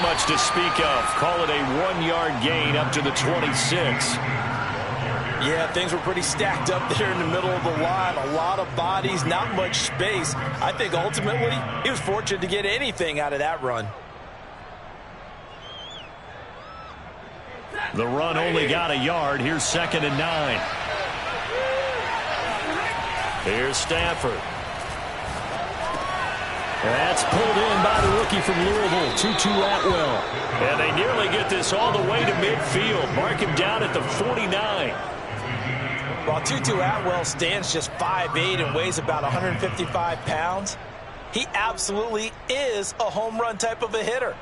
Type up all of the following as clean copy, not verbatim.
much to speak of. Call it a 1-yard gain up to the 26. Yeah, things were pretty stacked up there in the middle of the line. A lot of bodies, not much space. I think ultimately he was fortunate to get anything out of that run. The run only got a yard. Here's 2nd and 9. Here's Stafford. That's pulled in by the rookie from Louisville, Tutu Atwell. And they nearly get this all the way to midfield. Mark him down at the 49. While Tutu Atwell stands just 5'8" and weighs about 155 pounds, he absolutely is a home run type of a hitter.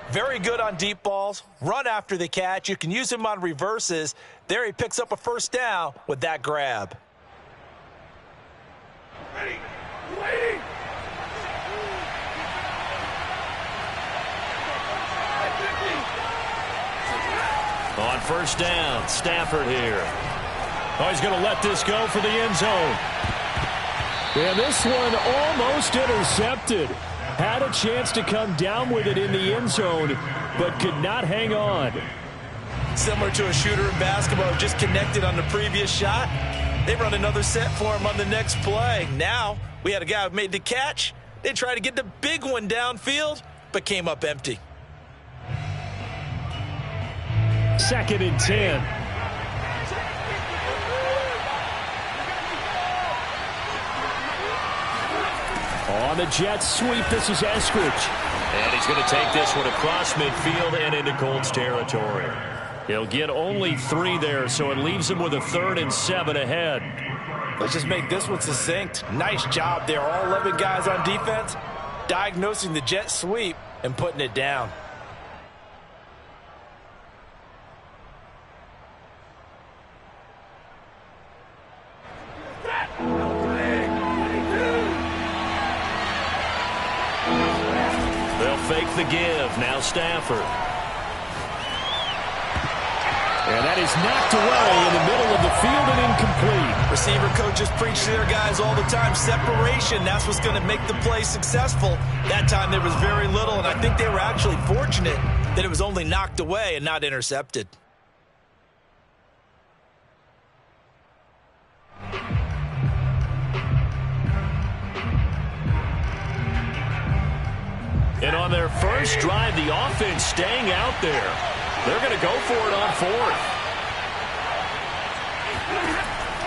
Very good on deep balls, run after the catch. You can use him on reverses. There he picks up a first down with that grab. Waiting. On first down, Stafford here. Oh, he's going to let this go for the end zone. And this one almost intercepted. Had a chance to come down with it in the end zone, but could not hang on. Similar to a shooter in basketball, just connected on the previous shot. They run another set for him on the next play. Now, we had a guy who made the catch. They tried to get the big one downfield, but came up empty. 2nd and 10. On the jet sweep, this is Eskridge. And he's going to take this one across midfield and into Colts territory. He'll get only 3 there, so it leaves him with a 3rd and 7 ahead. Let's just make this one succinct. Nice job there. All 11 guys on defense diagnosing the jet sweep and putting it down. Fake the give. Now Stafford. And that is knocked away in the middle of the field and incomplete. Receiver coaches preach to their guys all the time. Separation, that's what's going to make the play successful. That time there was very little, and I think they were actually fortunate that it was only knocked away and not intercepted. And on their first drive, the offense staying out there. They're going to go for it on 4th.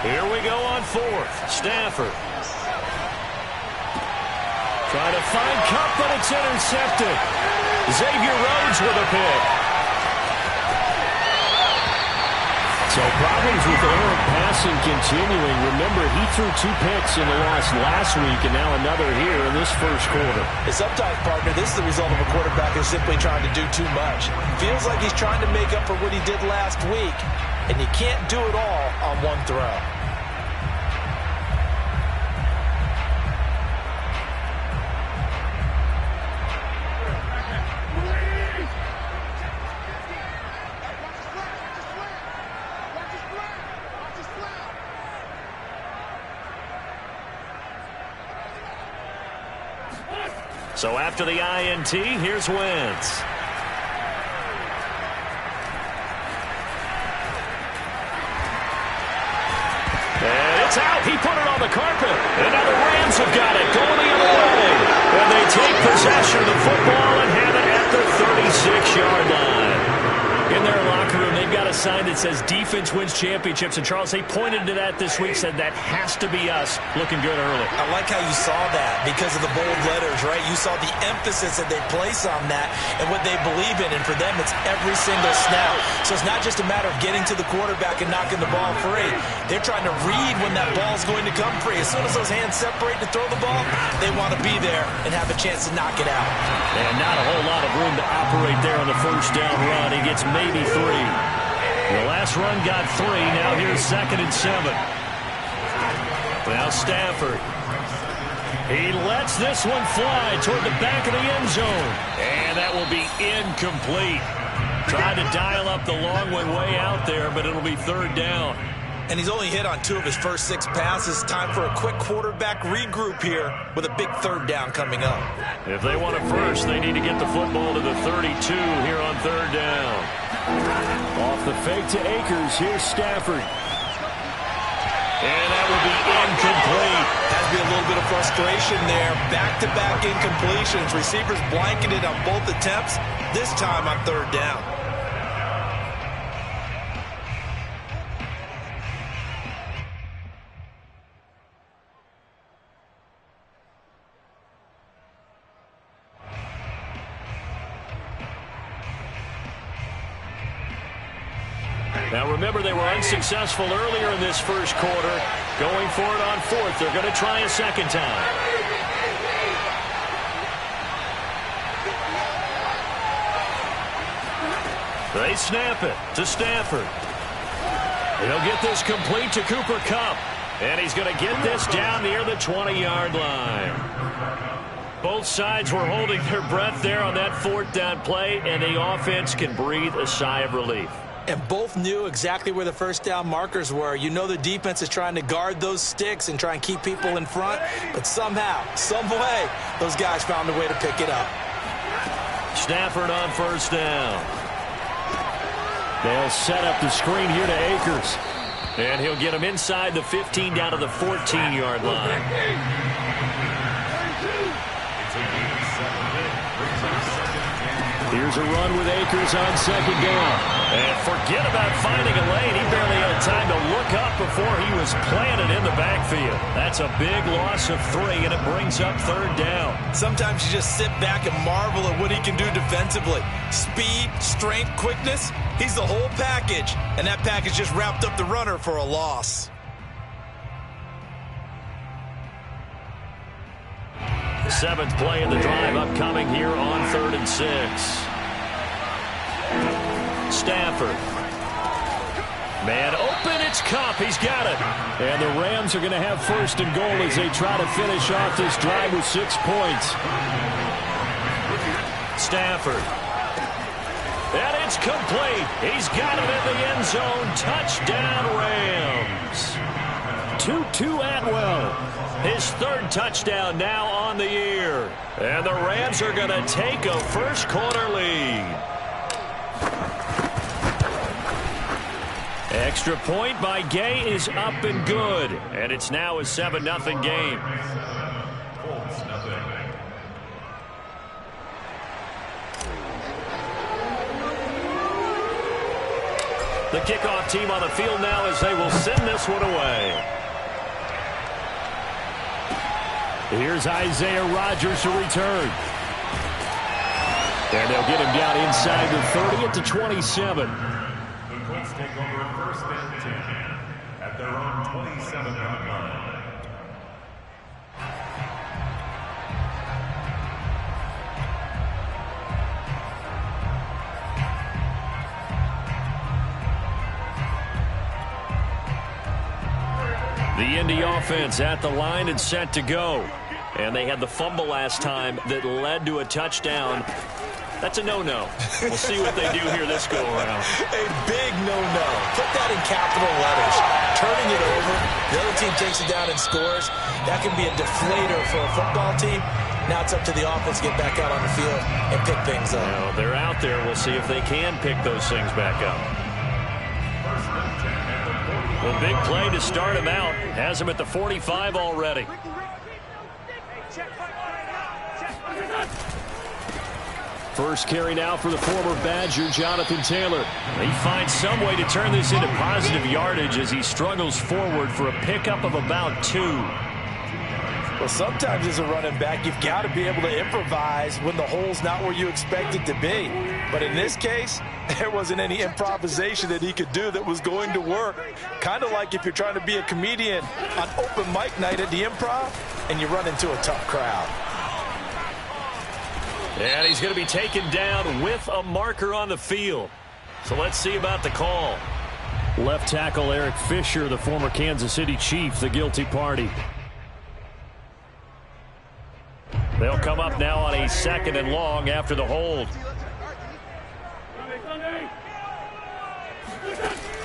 Here we go on 4th. Stafford. Trying to find Cup, but it's intercepted. Xavier Rhodes with a pick. So problems with errant passing continuing. Remember, he threw 2 picks in the loss last week, and now another here in this first quarter. Sometimes, partner, this is the result of a quarterback who's simply trying to do too much. Feels like he's trying to make up for what he did last week, and you can't do it all on one throw. So after the INT, here's Wentz. And it's out. He put it on the carpet. And now the Rams have got it going the other way. And they take possession of the football and have it at the 36-yard line. In their locker room, they've got a sign that says defense wins championships. And, Charles, they pointed to that this week, said that has to be us. Looking good early. I like how you saw that because of the bold letters, right? You saw the emphasis that they place on that and what they believe in. And for them, it's every single snap. So it's not just a matter of getting to the quarterback and knocking the ball free. They're trying to read when that ball's going to come free. As soon as those hands separate to throw the ball, they want to be there and have a chance to knock it out. And not a whole lot of room to operate there on the first down run. He gets maybe 3. The last run got 3. Now here's 2nd and 7. Now Stafford. He lets this one fly toward the back of the end zone. And that will be incomplete. Tried to dial up the long one way out there, but it'll be 3rd down. And he's only hit on 2 of his first 6 passes. Time for a quick quarterback regroup here with a big 3rd down coming up. If they want it first, they need to get the football to the 32 here on 3rd down. Off the fake to Akers. Here's Stafford. And that will be incomplete. Has to be a little bit of frustration there. Back-to-back incompletions. Receivers blanketed on both attempts, this time on 3rd down. Now remember, they were unsuccessful earlier in this first quarter. Going for it on 4th. They're going to try a second time. They snap it to Stafford. He'll get this complete to Cooper Kupp. And he's going to get this down near the 20-yard line. Both sides were holding their breath there on that 4th down play, and the offense can breathe a sigh of relief. And both knew exactly where the first down markers were. You know the defense is trying to guard those sticks and try and keep people in front. But somehow, some way, those guys found a way to pick it up. Stafford on 1st down. They'll set up the screen here to Akers. And he'll get him inside the 15 down to the 14-yard line. Here's a run with Akers on 2nd down. And forget about finding a lane. He barely had time to look up before he was planted in the backfield. That's a big loss of 3, and it brings up 3rd down. Sometimes you just sit back and marvel at what he can do defensively. Speed, strength, quickness. He's the whole package. And that package just wrapped up the runner for a loss. The 7th play of the drive upcoming here on 3rd and 6. Stafford. Man open, it's Kupp. He's got it. And the Rams are going to have 1st and goal as they try to finish off this drive with 6 points. Stafford. And it's complete. He's got it in the end zone. Touchdown, Rams. Tutu Atwell. His 3rd touchdown now on the year. And the Rams are going to take a first quarter lead. Extra point by Gay is up and good. And it's now a 7-0 game. The kickoff team on the field now as they will send this one away. Here's Isaiah Rodgers to return. And they'll get him down inside the 30 at the 27. The Colts take over 1st and 10 at their own 27-yard line. The Indy offense at the line and set to go. And they had the fumble last time that led to a touchdown. That's a no-no. We'll see what they do here this go-around. A big no-no. Put that in capital letters. Turning it over. The other team takes it down and scores. That can be a deflator for a football team. Now it's up to the offense to get back out on the field and pick things up. Well, they're out there. We'll see if they can pick those things back up. Well, big play to start him out. Has him at the 45 already. First carry now for the former Badger, Jonathan Taylor. He finds some way to turn this into positive yardage as he struggles forward for a pickup of about 2. Well, sometimes as a running back, you've got to be able to improvise when the hole's not where you expect it to be. But in this case, there wasn't any improvisation that he could do that was going to work. Kind of like if you're trying to be a comedian on open mic night at the Improv and you run into a tough crowd. And he's going to be taken down with a marker on the field. So let's see about the call. Left tackle Eric Fisher, the former Kansas City Chief, the guilty party. They'll come up now on a 2nd and long after the hold.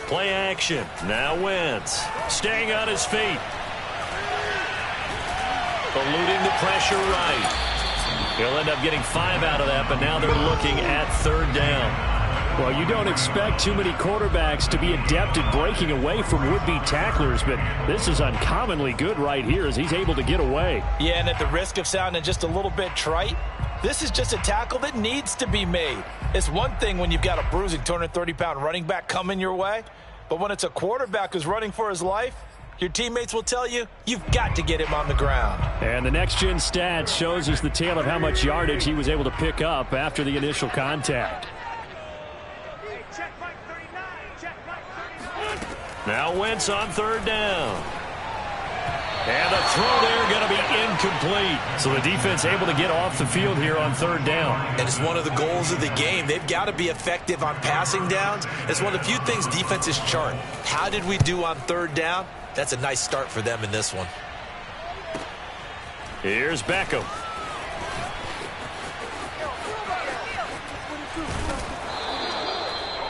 Play action. Now Wentz. Staying on his feet. Eluding the pressure right. He'll end up getting 5 out of that, but now they're looking at 3rd down. Well, you don't expect too many quarterbacks to be adept at breaking away from would-be tacklers, but this is uncommonly good right here as he's able to get away. Yeah, and at the risk of sounding just a little bit trite, this is just a tackle that needs to be made. It's one thing when you've got a bruising 230-pound running back coming your way, but when it's a quarterback who's running for his life, your teammates will tell you, you've got to get him on the ground. And the next-gen stats shows us the tale of how much yardage he was able to pick up after the initial contact. Now Wentz on 3rd down. And the throw there going to be incomplete. So the defense able to get off the field here on 3rd down. And it's one of the goals of the game. They've got to be effective on passing downs. It's one of the few things defenses chart. How did we do on 3rd down? That's a nice start for them in this one. Here's Beckham.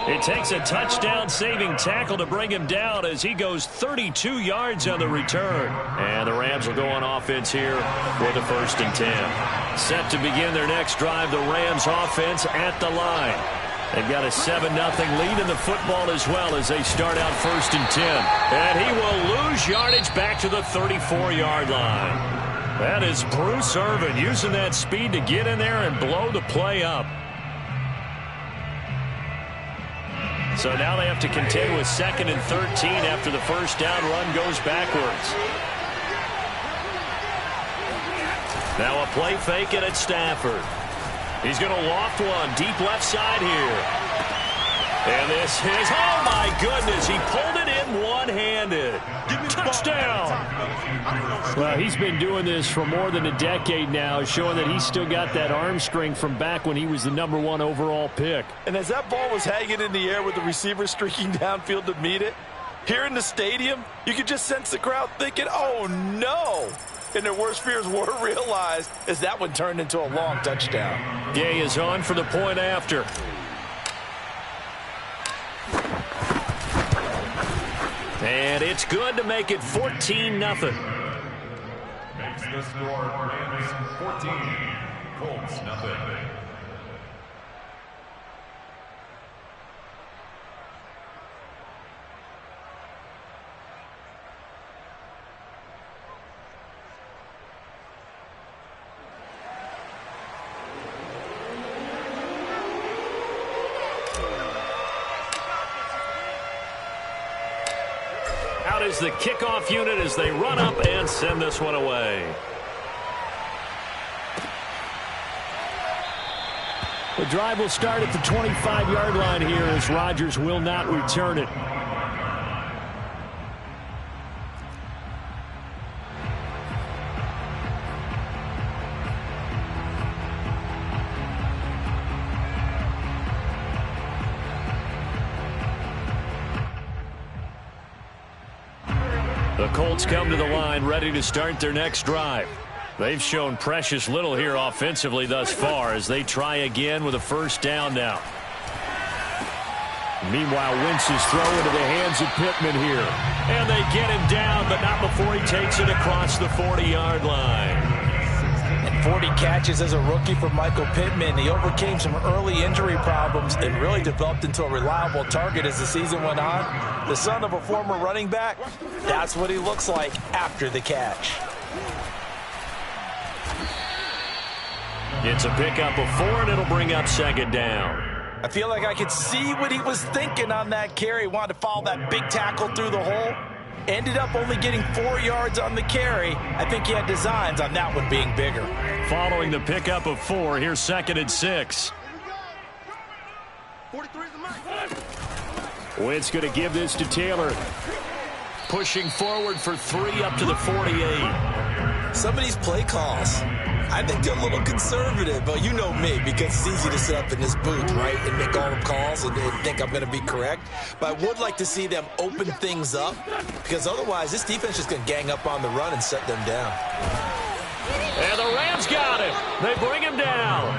It takes a touchdown-saving tackle to bring him down as he goes 32 yards on the return. And the Rams will go on offense here with a 1st and 10. Set to begin their next drive, the Rams offense at the line. They've got a 7-0 lead in the football as well as they start out 1st and 10. And he will lose yardage back to the 34-yard line. That is Bruce Irvin using that speed to get in there and blow the play up. So now they have to contend with 2nd and 13 after the 1st down run goes backwards. Now a play fake and it's Stafford. He's going to loft one deep left side here. And this is, oh my goodness, he pulled it in one-handed. Touchdown. Well, he's been doing this for more than a decade now, showing that he's still got that arm strength from back when he was the #1 overall pick. And as that ball was hanging in the air with the receiver streaking downfield to meet it, here in the stadium, you could just sense the crowd thinking, oh no. And their worst fears were realized as that one turned into a long touchdown. Gay is on for the point after. And it's good to make it 14-0. Makes the score Rams 14, Colts nothing. Out is the kickoff unit as they run up and send this one away. The drive will start at the 25-yard line here as Rodgers will not return it. The Colts come to the line ready to start their next drive. They've shown precious little here offensively thus far as they try again with a 1st down now. Meanwhile, Wentz's throw into the hands of Pittman here. And they get him down, but not before he takes it across the 40-yard line. And 40 catches as a rookie for Michael Pittman. He overcame some early injury problems and really developed into a reliable target as the season went on. The son of a former running back, that's what he looks like after the catch. It's a pickup of 4, and it'll bring up 2nd down. I feel like I could see what he was thinking on that carry. Wanted to follow that big tackle through the hole. Ended up only getting 4 yards on the carry. I think he had designs on that one being bigger. Following the pickup of 4, here's 2nd and 6. Wentz going to give this to Taylor. Pushing forward for 3 up to the 48. Some of these play calls, I think they're a little conservative, but you know me, because it's easy to sit up in this booth, right, and make all the calls and think I'm going to be correct. But I would like to see them open things up, because otherwise this defense is going to gang up on the run and set them down. And the Rams got him. They bring him down.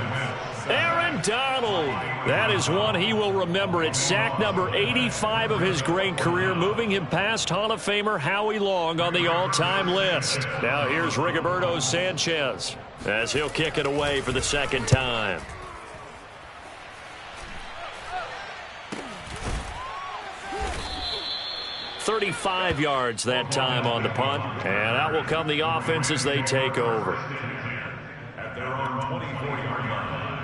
Aaron Donald. That is one he will remember. It's sack number 85 of his great career, moving him past Hall of Famer Howie Long on the all-time list. Now here's Rigoberto Sanchez as he'll kick it away for the second time. "35 yards that time on the punt, and out will come the offense as they take over. At their own 24-yard line.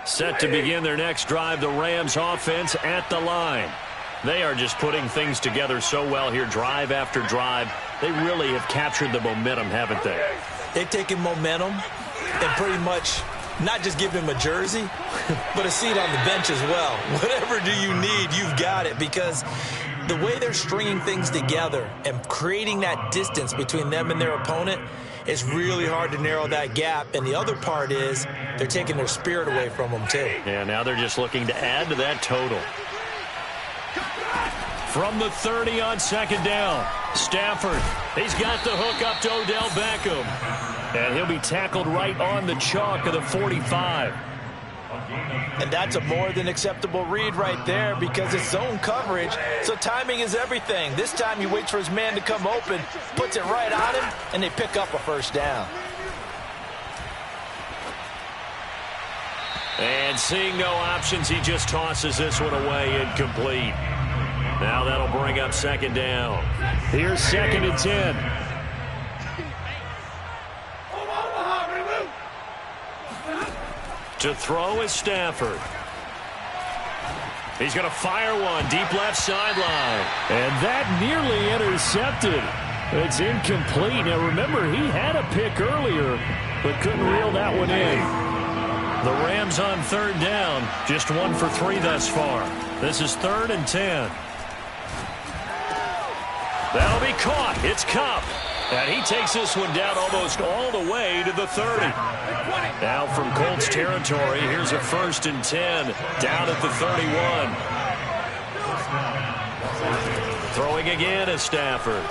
Set to begin their next drive, the Rams offense at the line. They are just putting things together so well here, drive after drive. They really have captured the momentum, haven't they? They've taken momentum and pretty much not just give him a jersey, but a seat on the bench as well. Whatever do you need, you've got it, because the way they're stringing things together and creating that distance between them and their opponent, it's really hard to narrow that gap. And the other part is they're taking their spirit away from them, too. Yeah, now they're just looking to add to that total. From the 30 on second down, Stafford. He's got the hook up to Odell Beckham. And he'll be tackled right on the chalk of the 45. And that's a more than acceptable read right there, because it's zone coverage, so timing is everything. This time he waits for his man to come open, puts it right on him, and they pick up a first down. And seeing no options, he just tosses this one away incomplete. Now that'll bring up second down. Here's 2nd and 10. To throw is Stafford. He's going to fire one deep left sideline. And that nearly intercepted. It's incomplete. Now remember, he had a pick earlier, but couldn't reel that one in. The Rams on third down, just 1 for 3 thus far. This is 3rd and 10. That'll be caught. It's Kupp. And he takes this one down almost all the way to the 30. Now from Colts territory, here's a 1st and 10 down at the 31. Throwing again is Stafford.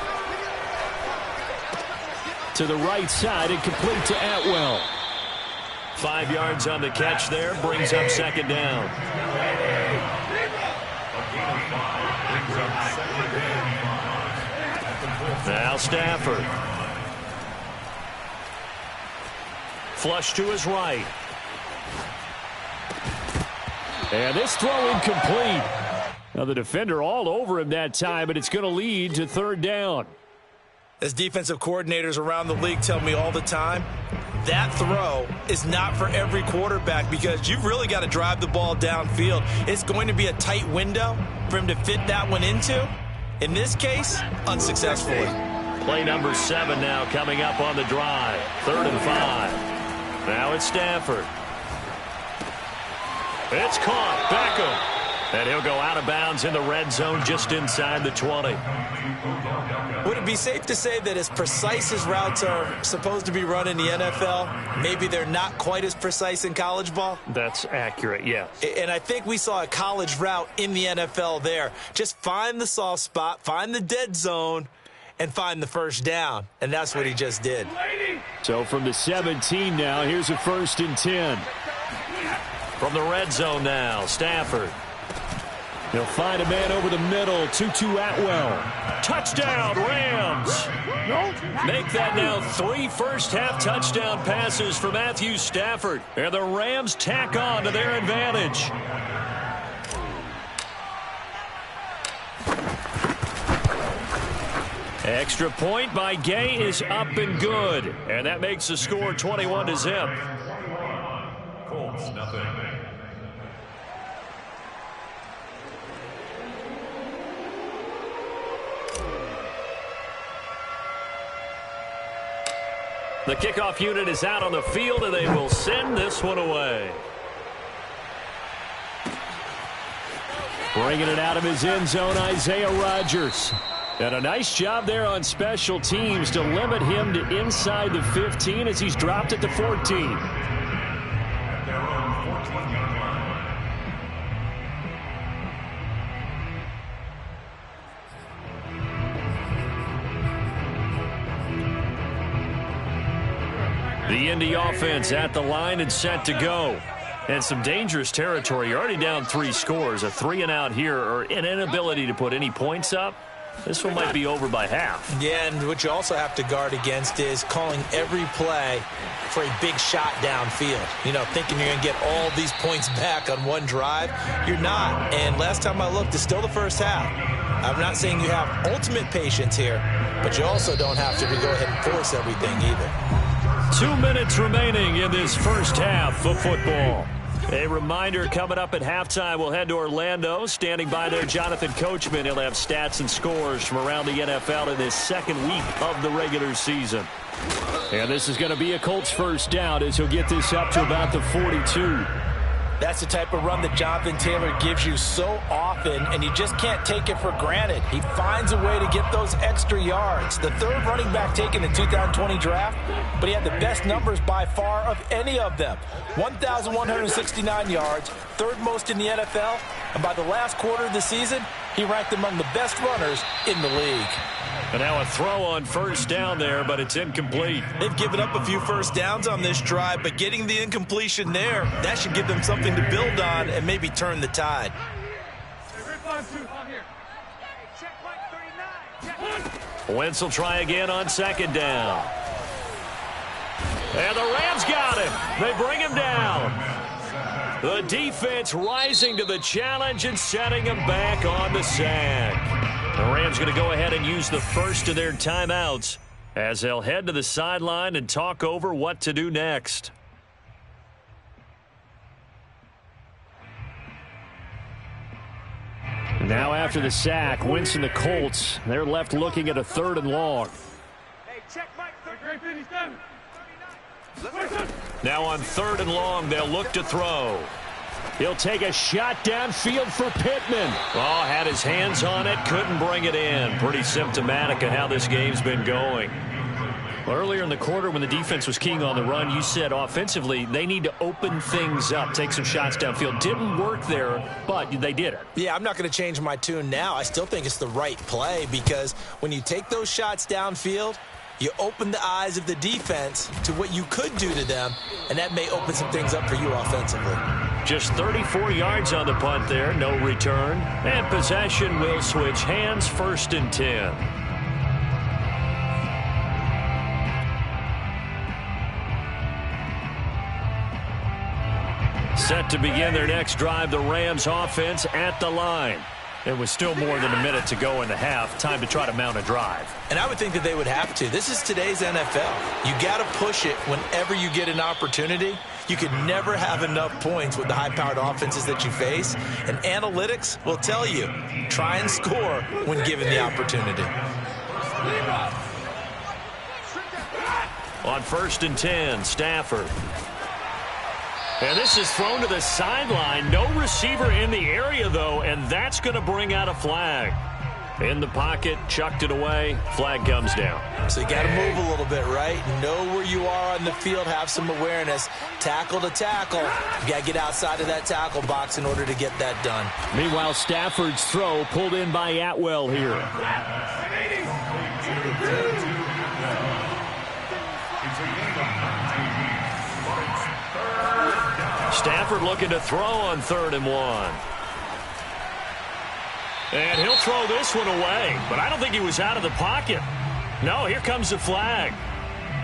To the right side and complete to Atwell. 5 yards on the catch there, brings up second down. Now Stafford. Flush to his right. And this throw incomplete. Now the defender all over him that time, but it's going to lead to 3rd down. As defensive coordinators around the league tell me all the time, that throw is not for every quarterback, because you've really got to drive the ball downfield. It's going to be a tight window for him to fit that one into. In this case, unsuccessfully. Play number 7 now coming up on the drive. 3rd and 5. Now it's Stafford. It's caught. Beckham. And he'll go out of bounds in the red zone just inside the 20. Would it be safe to say that as precise as routes are supposed to be run in the NFL, maybe they're not quite as precise in college ball? That's accurate, yes. And I think we saw a college route in the NFL there. Just find the soft spot, find the dead zone, and find the first down. And that's what he just did. So from the 17 now, here's a 1st and 10. From the red zone now, Stafford. He'll find a man over the middle, 2-2 Atwell. Touchdown, Rams. Make that now 3 first-half touchdown passes for Matthew Stafford. And the Rams tack on to their advantage. Extra point by Gay is up and good. And that makes the score 21-0. Colts, nothing. The kickoff unit is out on the field, and they will send this one away. Bringing it out of his end zone, Isaiah Rodgers. And a nice job there on special teams to limit him to inside the 15 as he's dropped at the 14. At their own 14-yard line. The Indy offense at the line and set to go. And some dangerous territory. You're already down 3 scores. A 3-and-out here, or an inability to put any points up. This one might be over by half. Yeah, and what you also have to guard against is calling every play for a big shot downfield. You know, thinking you're going to get all these points back on one drive. You're not. And last time I looked, it's still the first half. I'm not saying you have ultimate patience here, but you also don't have to go ahead and force everything either. 2 minutes remaining in this first half of football. A reminder, coming up at halftime, we'll head to Orlando. Standing by there, Jonathan Coachman. He'll have stats and scores from around the NFL in this second week of the regular season. And this is going to be a Colts first down as he'll get this up to about the 42. That's the type of run that Jonathan Taylor gives you so often, and you just can't take it for granted. He finds a way to get those extra yards. The third running back taken in the 2020 draft, but he had the best numbers by far of any of them. 1,169 yards, third most in the NFL, and by the last quarter of the season, he ranked among the best runners in the league. And now a throw on first down there, but it's incomplete. They've given up a few first downs on this drive, but getting the incompletion there, that should give them something to build on and maybe turn the tide. Wentz will try again on second down. And the Rams got him. They bring him down. The defense rising to the challenge and setting him back on the sack. The Rams going to go ahead and use the first of their timeouts as they'll head to the sideline and talk over what to do next. Now after the sack, Wentz and the Colts, they're left looking at a 3rd and long. Now on 3rd and long, they'll look to throw. He'll take a shot downfield for Pittman. Oh, had his hands on it, couldn't bring it in. Pretty symptomatic of how this game's been going. Earlier in the quarter when the defense was keying on the run, you said offensively they need to open things up, take some shots downfield. Didn't work there, but they did it. Yeah, I'm not going to change my tune now. I still think it's the right play because when you take those shots downfield, you open the eyes of the defense to what you could do to them, and that may open some things up for you offensively. Just 34 yards on the punt there, no return. And possession will switch hands, 1st and 10. Set to begin their next drive, the Rams offense at the line. It was still more than a minute to go in the half. Time to try to mount a drive. And I would think that they would have to. This is today's NFL. You got to push it whenever you get an opportunity. You could never have enough points with the high-powered offenses that you face. And analytics will tell you, try and score when given the opportunity. On 1st and 10, Stafford. And this is thrown to the sideline. No receiver in the area, though, and that's going to bring out a flag. In the pocket, chucked it away, flag comes down. So you got to move a little bit, right? Know where you are on the field, have some awareness. Tackle to tackle. You got to get outside of that tackle box in order to get that done. Meanwhile, Stafford's throw pulled in by Atwell here. Stafford looking to throw on 3rd and 1. And he'll throw this one away, but I don't think he was out of the pocket. No, here comes the flag.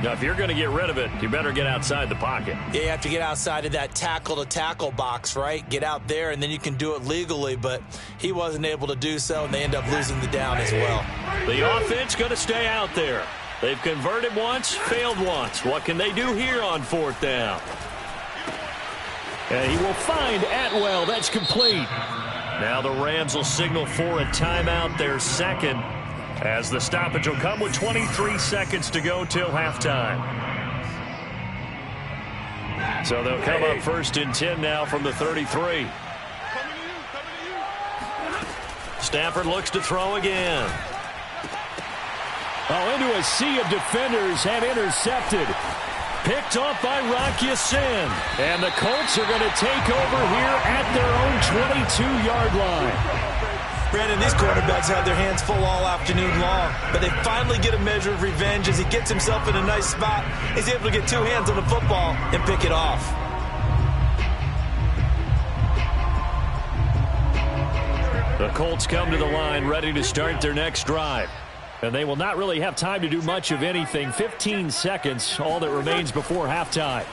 Now, if you're going to get rid of it, you better get outside the pocket. Yeah, you have to get outside of that tackle-to-tackle box, right? Get out there, and then you can do it legally, but he wasn't able to do so, and they end up losing the down as well. The offense going to stay out there. They've converted once, failed once. What can they do here on 4th down? And he will find Atwell. That's complete. Now the Rams will signal for a timeout, their second, as the stoppage will come with 23 seconds to go till halftime. So they'll come up 1st and 10 now from the 33. Stafford looks to throw again. Oh, into a sea of defenders and intercepted. Picked off by Rocky Sin. And the Colts are going to take over here at their own 22-yard line. Brandon, these quarterbacks had their hands full all afternoon long, but they finally get a measure of revenge as he gets himself in a nice spot. He's able to get two hands on the football and pick it off. The Colts come to the line ready to start their next drive. And they will not really have time to do much of anything. 15 seconds, all that remains before halftime.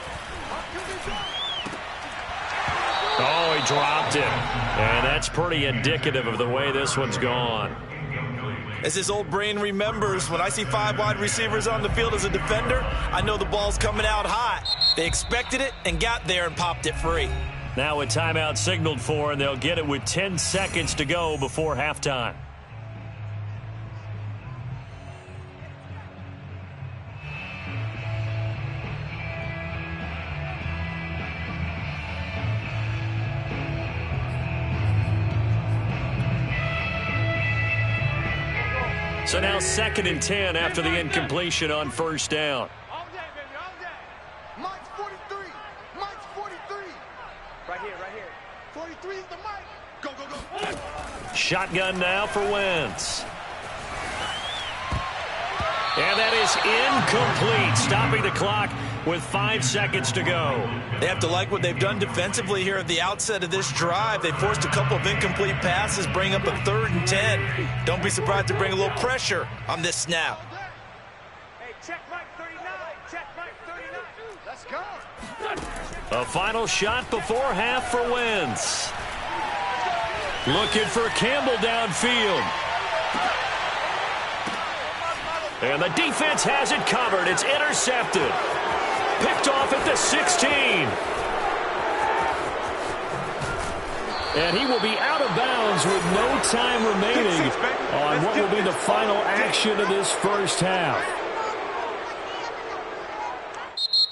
Oh, he dropped it. And that's pretty indicative of the way this one's gone. As his old brain remembers, when I see 5 wide receivers on the field as a defender, I know the ball's coming out hot. They expected it and got there and popped it free. Now a timeout signaled for, and they'll get it with 10 seconds to go before halftime. So now 2nd and 10 after the incompletion on first down. All day, baby, all day. Mike's 43. Mike's 43. Right here, right here. 43 is the mic. Go, go, go. Shotgun now for Wentz. And that is incomplete, stopping the clock with 5 seconds to go. They have to like what they've done defensively here at the outset of this drive. They forced a couple of incomplete passes, bring up a 3rd and 10. Don't be surprised to bring a little pressure on this snap. Hey, check Mike 39. Check Mike 39. Let's go. A final shot before half for Wentz. Looking for Campbell downfield. And the defense has it covered. It's intercepted. Picked off at the 16. And he will be out of bounds with no time remaining on what will be the final action of this first half.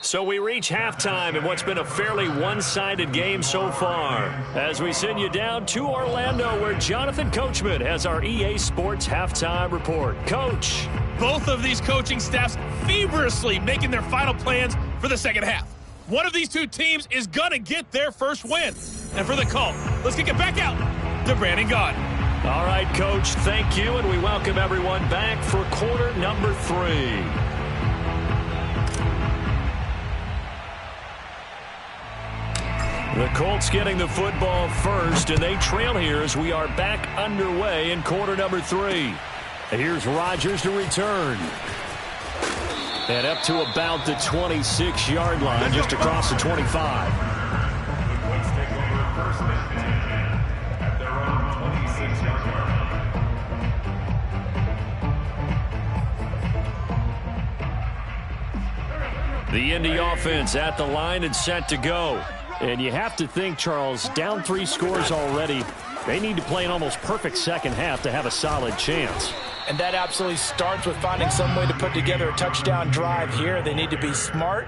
So we reach halftime in what's been a fairly one-sided game so far, as we send you down to Orlando, where Jonathan Coachman has our EA Sports halftime report. Coach. Both of these coaching staffs feverishly making their final plans for the second half. One of these two teams is going to get their first win. And for the call, let's kick it back out to Brandon Gaudin. All right, Coach, thank you, and we welcome everyone back for quarter number 3. The Colts getting the football first, and they trail here as we are back underway in quarter number 3. Here's Rodgers to return. And up to about the 26-yard line, just across the 25. Let's take over 1st and 10 at their own 26-yard line. The Indy offense at the line and set to go. And you have to think, Charles, down 3 scores already. They need to play an almost perfect second half to have a solid chance. And that absolutely starts with finding some way to put together a touchdown drive here. They need to be smart,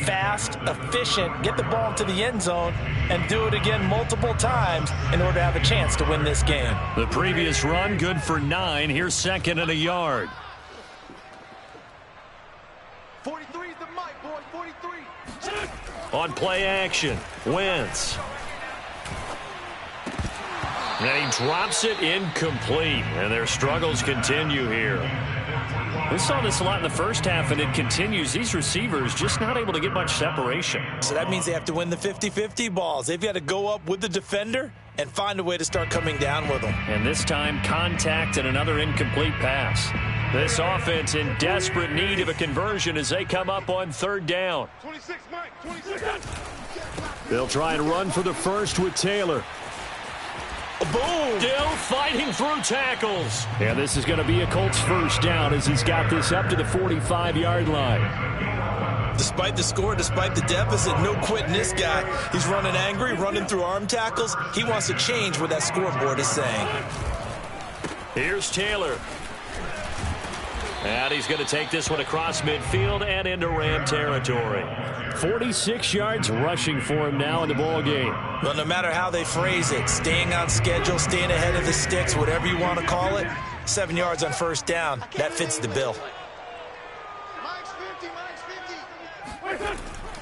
fast, efficient, get the ball into the end zone, and do it again multiple times in order to have a chance to win this game. The previous run, good for 9. Here's 2nd and a yard. 43 is the mic, boy. 43. On play action, Wentz. And he drops it incomplete, and their struggles continue here. We saw this a lot in the first half, and it continues. These receivers just not able to get much separation. So that means they have to win the 50-50 balls. They've got to go up with the defender and find a way to start coming down with them. And this time, contact and another incomplete pass. This offense in desperate need of a conversion as they come up on 3rd down. 26, Mike. 26. They'll try and run for the first with Taylor. Boom! Still fighting through tackles. And this is going to be a Colts first down as he's got this up to the 45-yard line. Despite the score, despite the deficit, no quitting this guy. He's running angry, running through arm tackles. He wants to change what that scoreboard is saying. Here's Taylor. And he's going to take this one across midfield and into Ram territory. 46 yards rushing for him now in the ball game. Well, no matter how they phrase it, staying on schedule, staying ahead of the sticks, whatever you want to call it, 7 yards on first down, that fits the bill. Mike's 50. Mike's 50.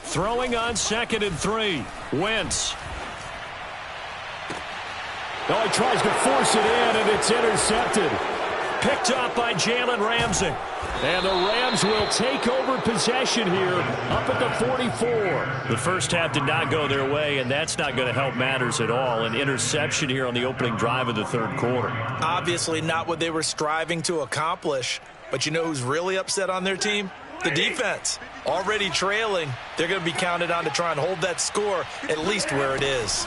Throwing on 2nd and 3. Wentz. Oh, he tries to force it in, and it's intercepted. Picked up by Jalen Ramsey. And the Rams will take over possession here up at the 44. The first half did not go their way, and that's not going to help matters at all. An interception here on the opening drive of the third quarter. Obviously not what they were striving to accomplish. But you know who's really upset on their team? The defense. Already trailing, they're going to be counted on to try and hold that score at least where it is.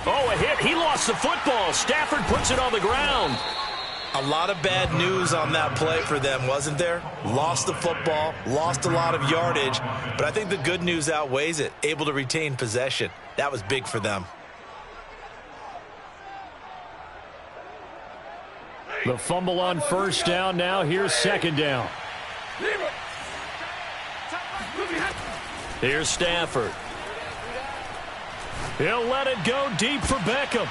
Oh, a hit. He lost the football. Stafford puts it on the ground. A lot of bad news on that play for them, wasn't there? Lost the football, lost a lot of yardage, but I think the good news outweighs it. Able to retain possession. That was big for them. The fumble on first down now. Here's second down. Here's Stafford. He'll let it go deep for Beckham.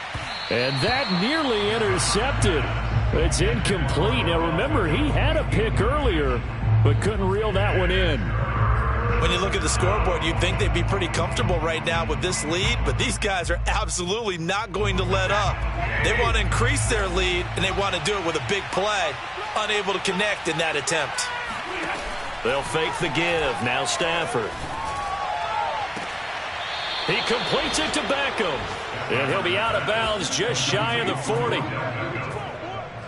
And that nearly intercepted. It's incomplete. Now, remember, he had a pick earlier, but couldn't reel that one in. When you look at the scoreboard, you'd think they'd be pretty comfortable right now with this lead, but these guys are absolutely not going to let up. They want to increase their lead, and they want to do it with a big play. Unable to connect in that attempt. They'll fake the give. Now Stafford. He completes it to Beckham. And he'll be out of bounds just shy of the 40.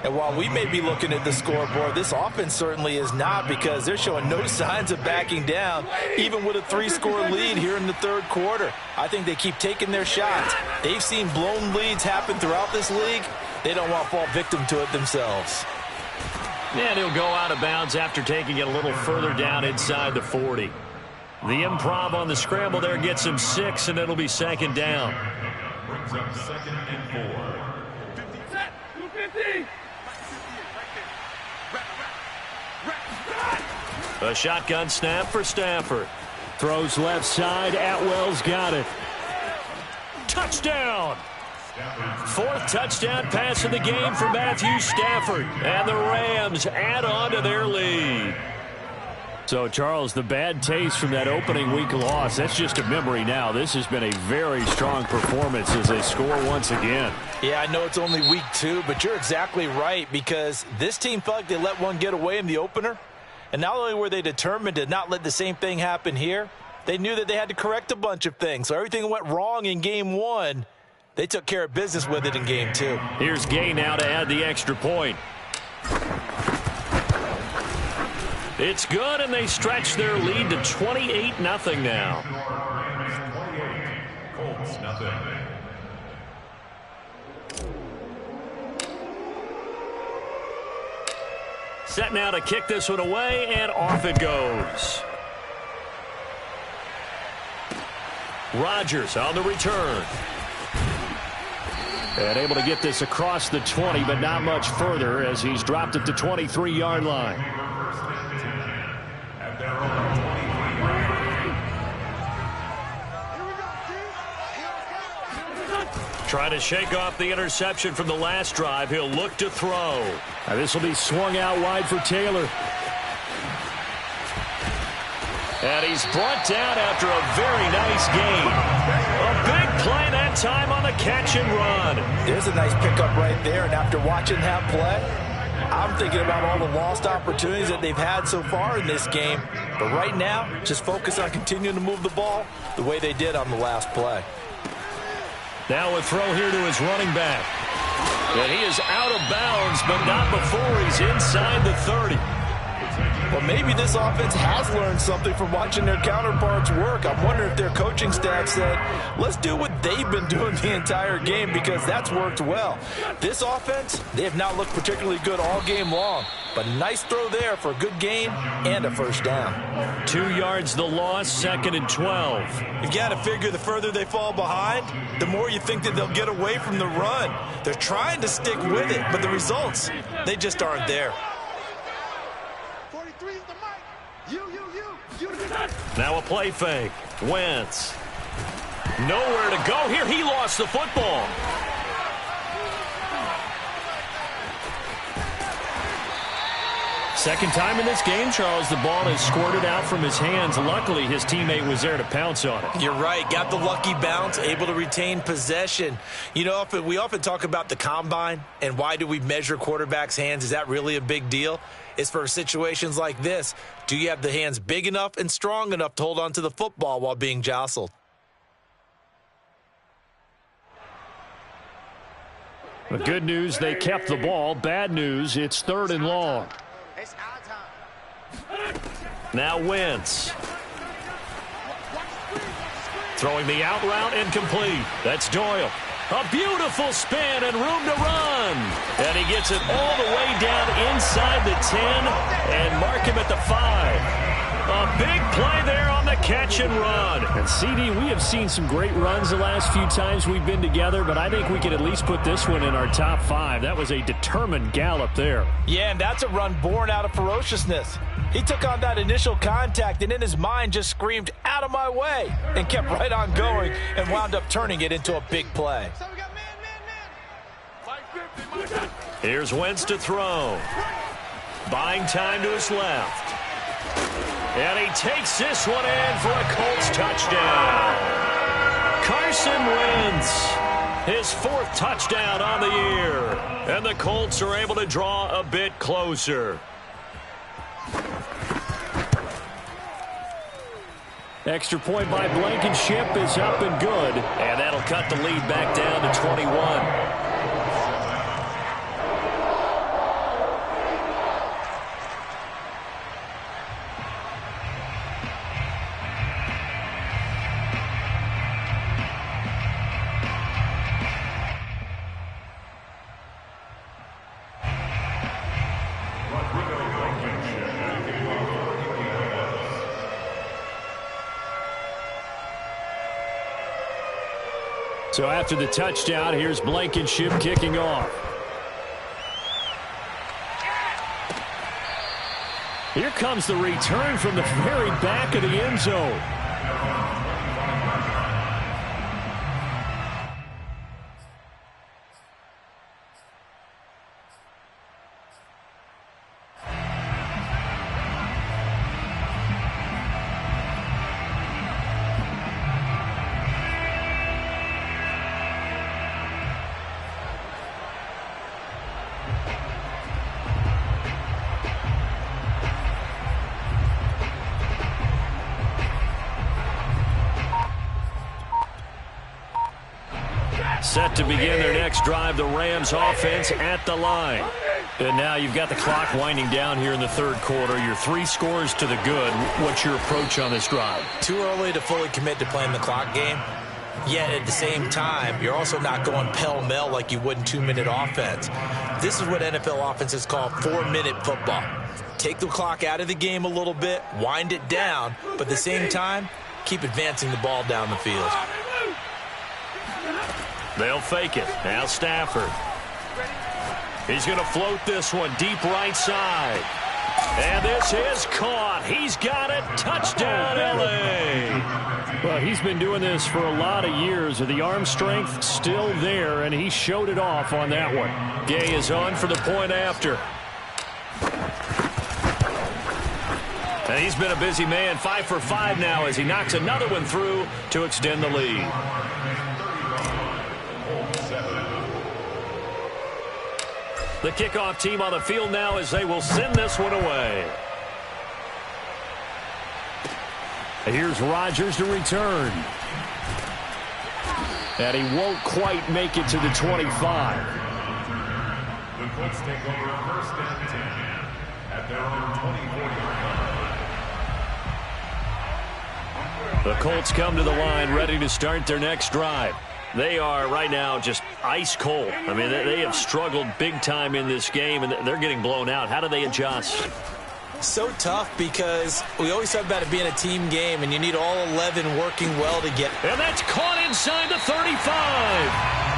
And while we may be looking at the scoreboard, this offense certainly is not, because they're showing no signs of backing down, even with a 3-score lead here in the third quarter. I think they keep taking their shots. They've seen blown leads happen throughout this league. They don't want to fall victim to it themselves. And he'll go out of bounds after taking it a little further down inside the 40. The improv on the scramble there gets him 6, and it'll be second down. Brings up second and 4. A shotgun snap for Stafford. Throws left side. Atwell's got it. Touchdown! Fourth touchdown pass of the game for Matthew Stafford. And the Rams add on to their lead. So, Charles, the bad taste from that opening week loss, that's just a memory now. This has been a very strong performance as they score once again. Yeah, I know it's only week 2, but you're exactly right, because this team felt like they let one get away in the opener. And not only were they determined to not let the same thing happen here, they knew that they had to correct a bunch of things. So everything that went wrong in game 1, they took care of business with it in game 2. Here's Gay now to add the extra point. It's good, and they stretch their lead to 28-0 now. Colts, nothing. Set now to kick this one away, and off it goes. Rodgers on the return. And able to get this across the 20, but not much further as he's dropped it to 23-yard line. At their own 23. Trying to shake off the interception from the last drive. He'll look to throw. Now this will be swung out wide for Taylor. And he's brought down after a very nice game. A big play that time on the catch and run. There's a nice pickup right there, and after watching that play, I'm thinking about all the lost opportunities that they've had so far in this game. But right now, just focus on continuing to move the ball the way they did on the last play. Now a throw here to his running back. And he is out of bounds, but not before he's inside the 30. Well, maybe this offense has learned something from watching their counterparts work. I'm wondering if their coaching staff said, let's do what they've been doing the entire game, because that's worked well. This offense, they have not looked particularly good all game long. But nice throw there for a good gain and a first down. 2 yards the loss, second and 12. You've got to figure the further they fall behind, the more you think that they'll get away from the run. They're trying to stick with it, but the results, they just aren't there. 43 is the mic. You. Now a play fake. Wentz. Nowhere to go here. He lost the football. Second time in this game, Charles, the ball has squirted out from his hands. Luckily, his teammate was there to pounce on it. You're right. Got the lucky bounce, able to retain possession. You know, we often talk about the combine and why do we measure quarterbacks' hands. Is that really a big deal? It's for situations like this. Do you have the hands big enough and strong enough to hold on to the football while being jostled? The good news, they kept the ball. Bad news, it's 3rd and long. It's our time. Now Wentz. Throwing the out route incomplete. That's Doyle. A beautiful spin and room to run. And he gets it all the way down inside the 10 and mark him at the 5. A big play there on the catch and run. And CD, we have seen some great runs the last few times we've been together, but I think we can at least put this one in our top 5. That was a determined gallop there. Yeah, and that's a run born out of ferociousness. He took on that initial contact and in his mind just screamed, "Out of my way," and kept right on going and wound up turning it into a big play. So we got man. Here's Wentz to throw. Buying time to his left. And he takes this one in for a Colts touchdown. Carson Wentz, his 4th touchdown on the year. And the Colts are able to draw a bit closer. Extra point by Blankenship is up and good. And that'll cut the lead back down to 21. So after the touchdown, here's Blankenship kicking off. Here comes the return from the very back of the end zone. Set to begin their next drive, the Rams offense at the line. And now you've got the clock winding down here in the 3rd quarter. Your 3 scores to the good. What's your approach on this drive? Too early to fully commit to playing the clock game. Yet at the same time, you're also not going pell-mell like you would in 2-minute offense. This is what NFL offenses call 4-minute football. Take the clock out of the game a little bit, wind it down, but at the same time, keep advancing the ball down the field. They'll fake it. Now Stafford. He's going to float this one deep right side. And this is caught. He's got it. Touchdown, L.A. Well, he's been doing this for a lot of years. The arm strength still there, and he showed it off on that one. Gay is on for the point after. And he's been a busy man. 5 for 5 now as he knocks another one through to extend the lead. The kickoff team on the field now as they will send this one away. Here's Rodgers to return. And he won't quite make it to the 25. The Colts take over 1st and 10 at their own 24-yard line. The Colts come to the line ready to start their next drive. They are right now just ice cold. I mean, they have struggled big time in this game, and they're getting blown out. How do they adjust? So tough because we always talk about it being a team game, and you need all 11 working well to get. And that's caught inside the 35.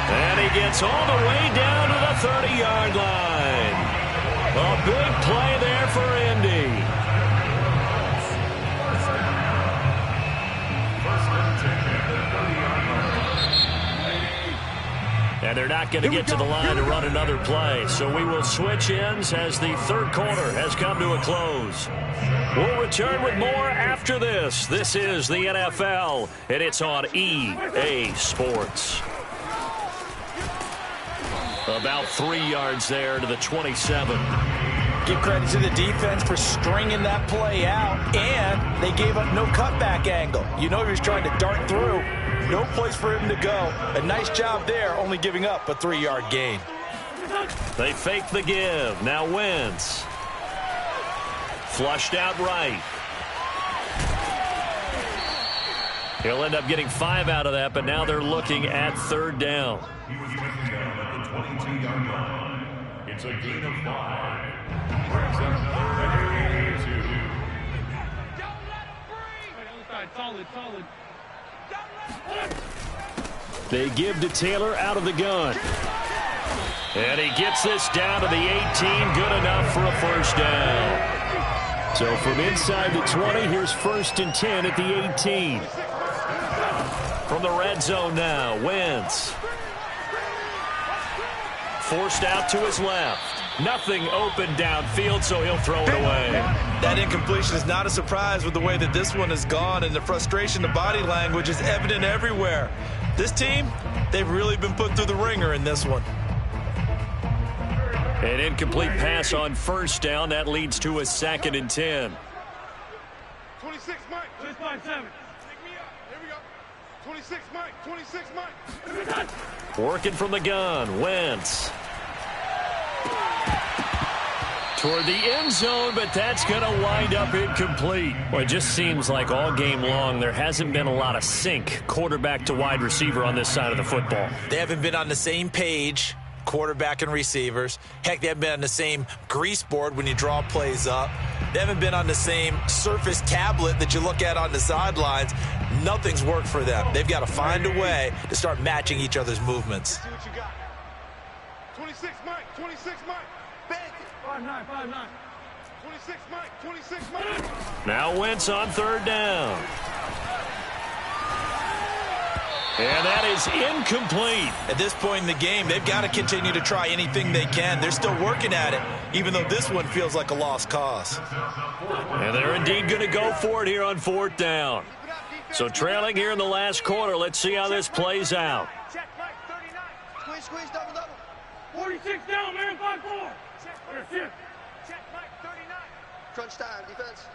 And he gets all the way down to the 30-yard line. A big play there for Indy. And they're not going to get to the line to run another play. So we will switch ends as the third quarter has come to a close. We'll return with more after this. This is the NFL, and it's on EA Sports. About 3 yards there to the 27. Give credit to the defense for stringing that play out, and they gave up no cutback angle. You know he was trying to dart through. No place for him to go. A nice job there, only giving up a 3-yard gain. They fake the give. Now Wentz. Flushed out right. He'll end up getting 5 out of that, but now they're looking at third down. He was taken down at the 22-yard line. It's a gain of 5. Brings up third and 2. Don't let him breathe. Solid. They give to Taylor out of the gun. And he gets this down to the 18. Good enough for a first down. So from inside the 20, here's 1st and 10 at the 18. From the red zone now, Wentz. Forced out to his left. Nothing open downfield, so he'll throw it away. That incompletion is not a surprise with the way that this one has gone, and the frustration, the body language is evident everywhere. This team, they've really been put through the ringer in this one. An incomplete pass on first down. That leads to a 2nd and 10. 26, Mike. 657. Pick me up. Here we go. 26, Mike. 26, Mike. Working from the gun, Wentz. Toward the end zone, but that's going to wind up incomplete. Well, it just seems like all game long there hasn't been a lot of sync, quarterback to wide receiver on this side of the football. They haven't been on the same page, quarterback and receivers. Heck, they haven't been on the same grease board when you draw plays up. They haven't been on the same Surface tablet that you look at on the sidelines. Nothing's worked for them. They've got to find a way to start matching each other's movements. See what you got. 26, Mike. 26, Mike. Bang it. 5'9". 26, Mike. 26, Mike. Now Wentz on third down. And that is incomplete. At this point in the game, they've got to continue to try anything they can. They're still working at it, even though this one feels like a lost cause. And they're indeed going to go for it here on 4th down. So trailing here in the last quarter, let's see how this plays out. Check, Mike. 39. Squeeze, double. 46 down, man. 5-4. Check, Mike. 39. Crunch time, defense.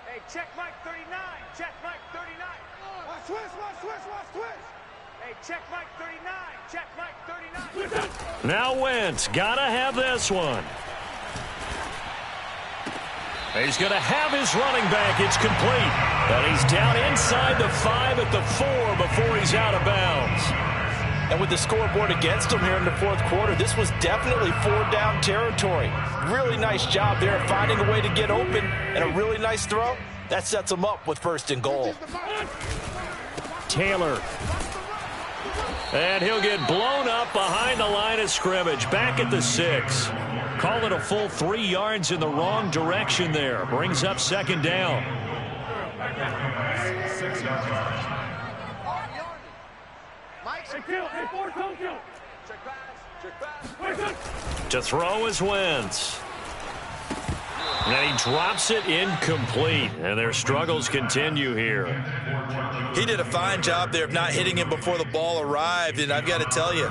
Hey, check, Mike. 39. Check, Mike. 39. Watch twist. Hey, check, Mike. 39. Check, Mike. 39. Now Wentz, gotta have this one. He's going to have his running back. It's complete. And he's down inside the 5 at the 4 before he's out of bounds. And with the scoreboard against him here in the 4th quarter, this was definitely 4-down territory. Really nice job there finding a way to get open, and a really nice throw. That sets him up with 1st and goal. Taylor. And he'll get blown up behind the line of scrimmage. Back at the 6. Call it a full 3 yards in the wrong direction there. Brings up 2nd down. To throw is Wentz. And he drops it incomplete. And their struggles continue here. He did a fine job there of not hitting him before the ball arrived. And I've got to tell you,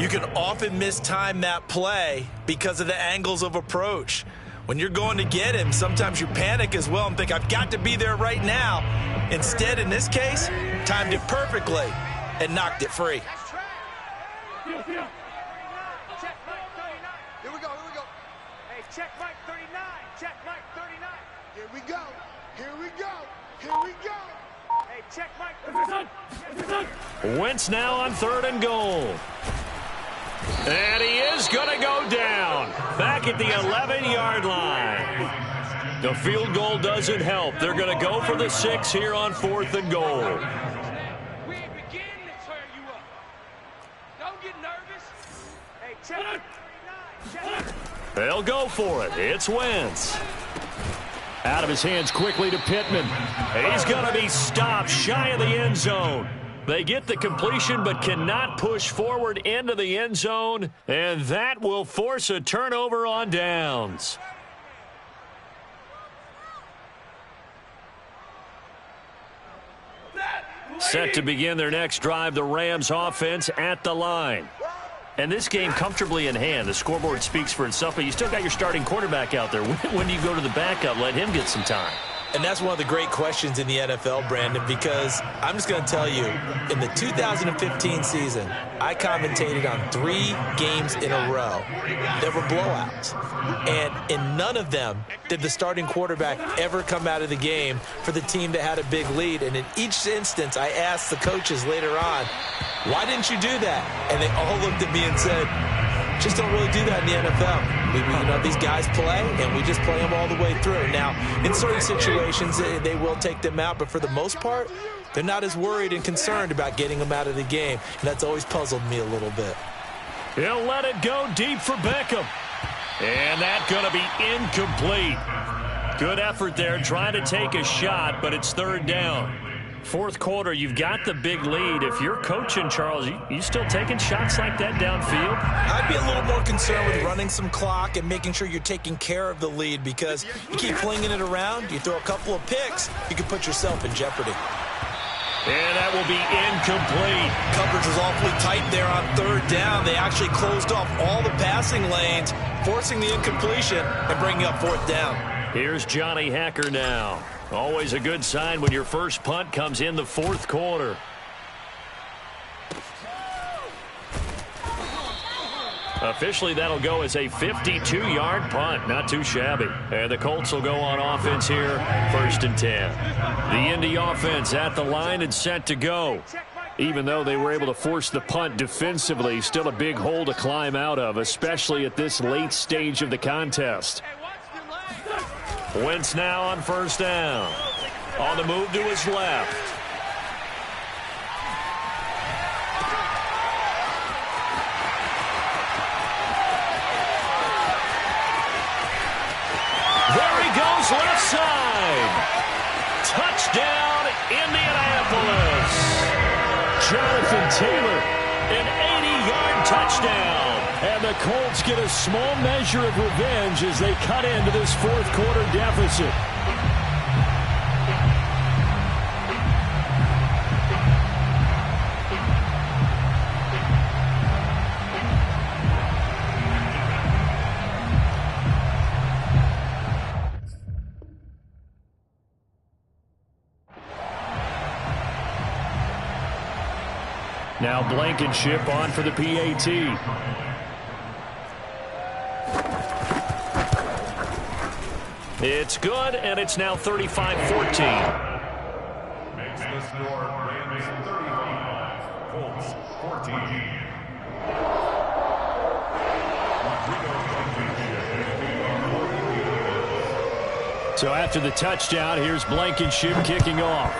you can often mistime that play because of the angles of approach. When you're going to get him, sometimes you panic as well and think, I've got to be there right now. Instead, in this case, timed it perfectly and knocked it free. Here we go. Hey, check Mike 39. Check Mike 39. Here we go. Hey, check Mike. Wentz now on 3rd and goal. And he is going to go down. Back at the 11-yard line. The field goal doesn't help. They're going to go for the 6 here on 4th and goal. We ain't beginning to tear you up. Don't get nervous. Hey, check 39. They'll go for it. It's Wentz. Out of his hands quickly to Pittman. He's going to be stopped shy of the end zone. They get the completion but cannot push forward into the end zone, and that will force a turnover on downs. Set to begin their next drive, the Rams offense at the line. And this game comfortably in hand. The scoreboard speaks for itself, but you still got your starting quarterback out there. When do you go to the backup, let him get some time? And that's one of the great questions in the NFL, Brandon, because I'm just going to tell you, in the 2015 season, I commentated on 3 games in a row that were blowouts. And in none of them did the starting quarterback ever come out of the game for the team that had a big lead. And in each instance, I asked the coaches later on, why didn't you do that? And they all looked at me and said, just don't really do that in the NFL. These guys play, and we just play them all the way through. Now, in certain situations, they will take them out, but for the most part, they're not as worried and concerned about getting them out of the game, and that's always puzzled me a little bit. He'll let it go deep for Beckham. And that's going to be incomplete. Good effort there, trying to take a shot, but it's third down. Fourth quarter, you've got the big lead. If you're coaching, Charles, you still taking shots like that downfield? I'd be a little more concerned with running some clock and making sure you're taking care of the lead, because you keep flinging it around, you throw a couple of picks, you can put yourself in jeopardy. And that will be incomplete. Coverage was awfully tight there on third down. They actually closed off all the passing lanes, forcing the incompletion and bringing up fourth down. Here's Johnny Hacker now. Always a good sign when your first punt comes in the fourth quarter. Officially, that'll go as a 52-yard punt. Not too shabby. And the Colts will go on offense here, 1st and 10. The Indy offense at the line and set to go. Even though they were able to force the punt defensively, still a big hole to climb out of, especially at this late stage of the contest. Wentz now on first down. On the move to his left. There he goes, left side. Touchdown, Indianapolis. Jonathan Taylor, an 80-yard touchdown. And the Colts get a small measure of revenge as they cut into this fourth quarter deficit. Now Blankenship on for the PAT. It's good, and it's now 35-14. Makes the score Rams 35, Colts 14. So after the touchdown, here's Blankenship kicking off.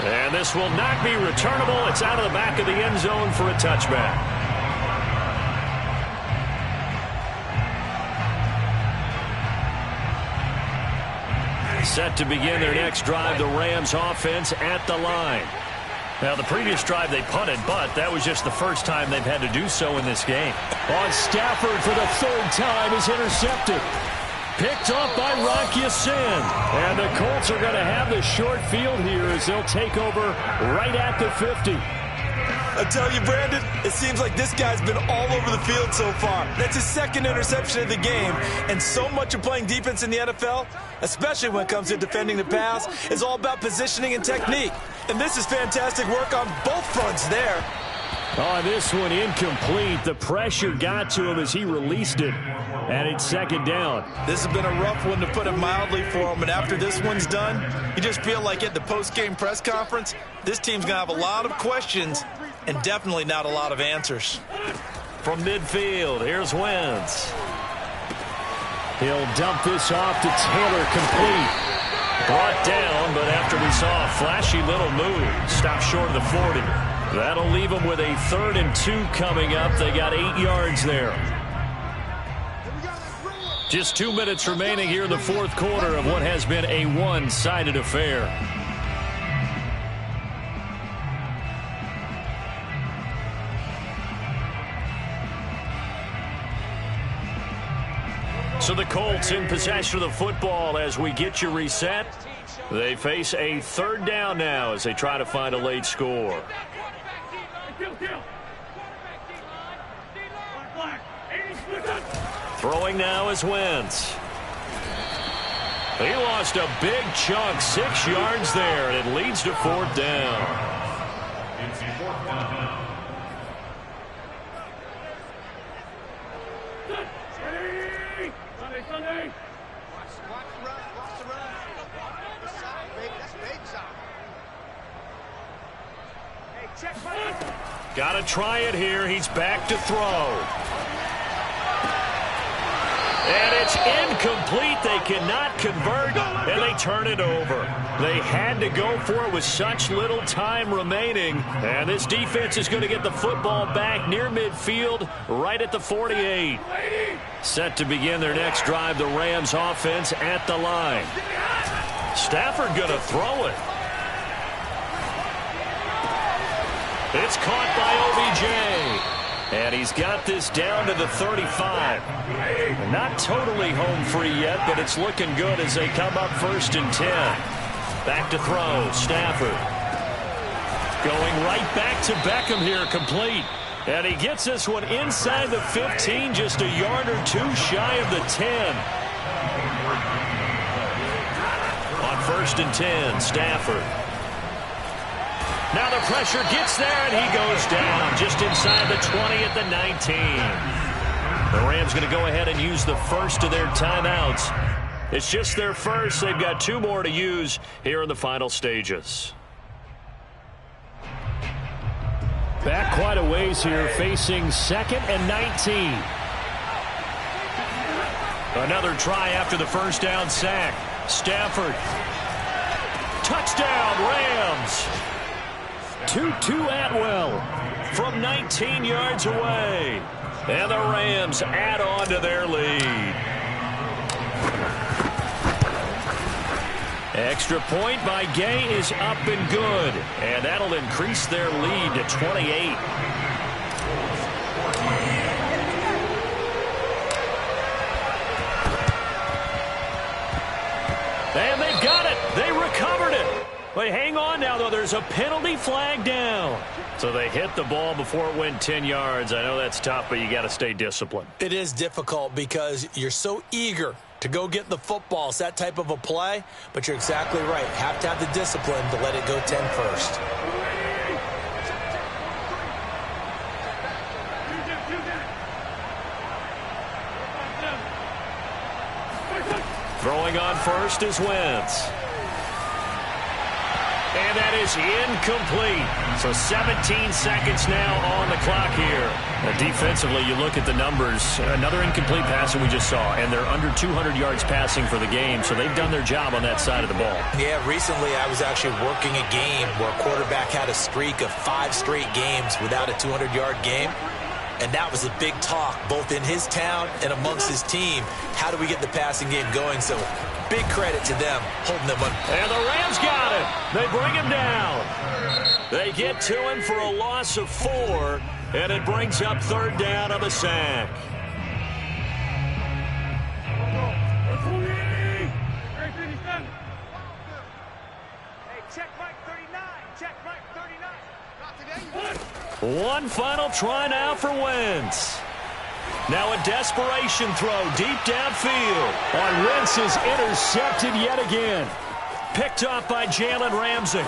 And this will not be returnable. It's out of the back of the end zone for a touchback. Set to begin their next drive, the Rams offense at the line. Now, the previous drive they punted, but that was just the first time they've had to do so in this game. On Stafford for the third time is intercepted. Picked up by Rock Ya-Sin. And the Colts are going to have the short field here as they'll take over right at the 50. I tell you, Brandon, it seems like this guy's been all over the field so far. That's his second interception of the game. And so much of playing defense in the NFL, especially when it comes to defending the pass, is all about positioning and technique. And this is fantastic work on both fronts there. On this one, incomplete. The pressure got to him as he released it. And it's second down. This has been a rough one, to put it mildly, for him. And after this one's done, you just feel like at the post-game press conference, this team's going to have a lot of questions and definitely not a lot of answers. From midfield, here's Wentz. He'll dump this off to Taylor, complete. Brought down, but after we saw a flashy little move, stopped short of the 40. That'll leave them with a 3rd and 2 coming up. They got 8 yards there. Just 2 minutes remaining here in the fourth quarter of what has been a one-sided affair. So the Colts in possession of the football as we get you reset. They face a third down now as they try to find a late score. Throwing now is Wentz. He lost a big chunk, 6 yards there, and it leads to fourth down. It's fourth down. Sunday. Watch the run. Watch the run. This side, baby. That's big side. Hey, check. Got to try it here. He's back to throw. And it's incomplete. They cannot convert, and they turn it over. They had to go for it with such little time remaining. And this defense is going to get the football back near midfield, right at the 48. Set to begin their next drive, the Rams offense at the line. Stafford going to throw it. It's caught by OBJ. And he's got this down to the 35. Not totally home free yet, but it's looking good as they come up 1st and 10. Back to throw, Stafford. Going right back to Beckham here, complete. And he gets this one inside the 15, just a yard or two shy of the 10. On 1st and 10, Stafford. Now the pressure gets there, and he goes down just inside the 20 at the 19. The Rams going to go ahead and use the first of their timeouts. It's just their first. They've got 2 more to use here in the final stages. Back quite a ways here, facing 2nd and 19. Another try after the first down sack. Stafford. Touchdown, Rams. Tutu Atwell from 19 yards away. And the Rams add on to their lead. Extra point by Gay is up and good. And that'll increase their lead to 28. And they've got it. They recovered it. They hang on now, though. There's a penalty flag down. So they hit the ball before it went 10 yards. I know that's tough, but you got to stay disciplined. It is difficult because you're so eager to go get the football. It's that type of a play, but you're exactly right. Have to have the discipline to let it go 10 first. Throwing on first is Wentz. And that is incomplete. So 17 seconds now on the clock here. Defensively, you look at the numbers. Another incomplete pass that we just saw, and they're under 200 yards passing for the game, so they've done their job on that side of the ball. Yeah, recently I was actually working a game where a quarterback had a streak of 5 straight games without a 200-yard game. And that was a big talk, both in his town and amongst his team. How do we get the passing game going? So big credit to them holding them up. And the Rams got it. They bring him down. They get to him for a loss of 4, and it brings up 3rd down on the sack. Hey, check Mike 39. Check Mike 39. Not today. One final try now for Wentz. Now a desperation throw deep downfield. On Wentz is intercepted yet again. Picked off by Jalen Ramsey.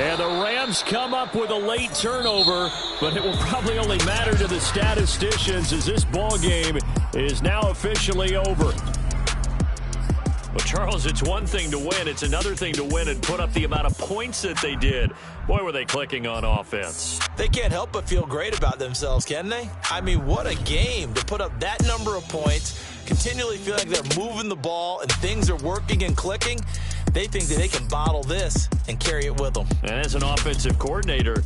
And the Rams come up with a late turnover, but it will probably only matter to the statisticians as this ball game is now officially over. Well, Charles, it's one thing to win. It's another thing to win and put up the amount of points that they did. Boy, were they clicking on offense. They can't help but feel great about themselves, can they? I mean, what a game to put up that number of points, continually feel like they're moving the ball and things are working and clicking. They think that they can bottle this and carry it with them. And as an offensive coordinator,